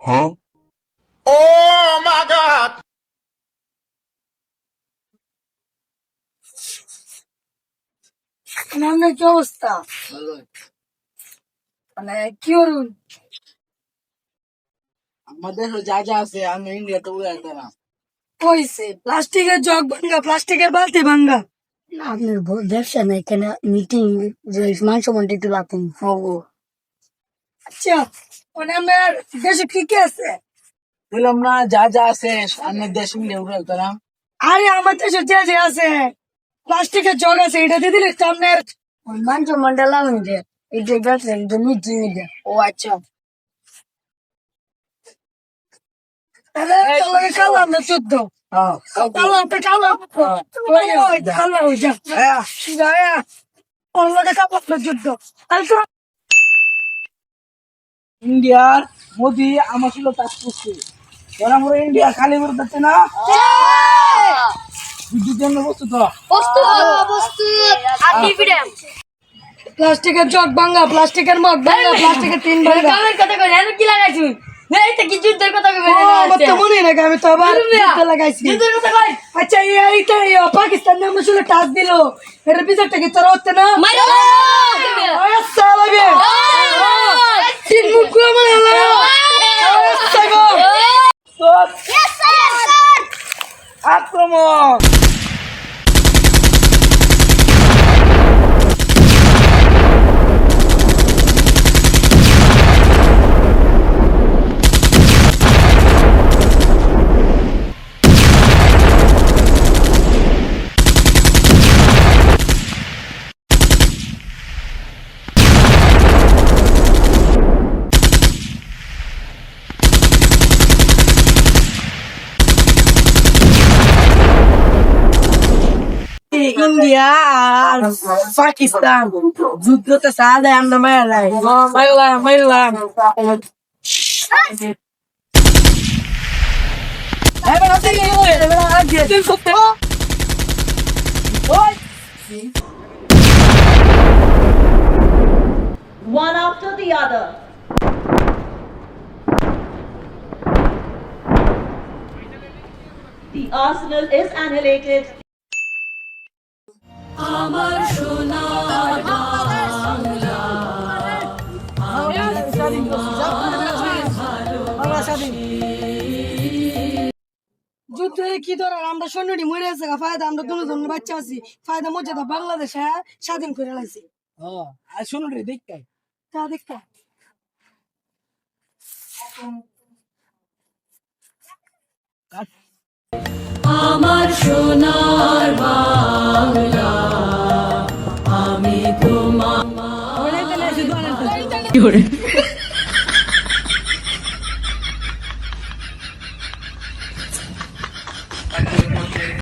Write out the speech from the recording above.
Huh? Oh my God! আপনার কি অবস্থা? মানে কি করুন? আমাদের যা যা আছে আমি ইন্ডিয়াতে উড়াই দিলাম। হয়েছে প্লাস্টিকের জগ ভাঙ্গা, প্লাস্টিকের বালতি ভাঙ্গা। না, আপনার ব্যবসা নেই এখানে মিটিং যে মান সম্মান একটু রাখুন হবো। আচ্ছা, মানে আমার দেশে কি কি আছে? বললাম না যা যা আছে আমি দেশ ইন্ডিয়া উড়াই দিলাম। আরে আমার দেশে যে যে আছে প্লাস্টিকের জগ আছে, এটা দিয়ে দিলে সামনের মান সম্মানটা লাগানো যায়। এটা ব্যবসা একদম মিটিং এটা। ও আচ্ছা তাহলে কালাম না চোদ্দ। কালাম তো কালাম। কালাম যা। অন্যটা কাপড় না যুদ্ধ। তাহলে তো ইন্ডিয়ার মোদি আমার ছিল কাজ করছে ওরা আমরা ইন্ডিয়া খালি করে দিচ্ছে না বিদ্যুৎ জন্য বস্তু তো প্লাস্টিকের জগ ভাঙ্গা, প্লাস্টিকের মগ ভাঙ্গা, প্লাস্টিকের টিন ভাঙ্গা। কি লাগাইছি কি যুদ্ধের কথা আমার তো মনে রাখে আমি তো আবার যুদ্ধ লাগাইছি। আচ্ছা এইটা পাকিস্তান নাম আসলে টাচ দিল, এর বিচারটা কি তোর হচ্ছে না? আচ্ছা লাগে তিন মুখ গুলো মানে আচ্ছা গো আক্রমণ ইন্ডিয়া আর পাকিস্তান যুদ্ধতে সাদে আমরা মারলাম one after the other. The arsenal is annihilated. যুদ্ধে কি ধরার আমরা সৈন্যটি মরে আছে ফায়দা, আমরা দুজন বাচ্চা আছি ফায়দা মর্যাদা বাংলাদেশ স্বাধীন করে লাইছি। আর শুনুন রে দেখ তা দেখতা আমার সোনার বাংলা আমি তোমার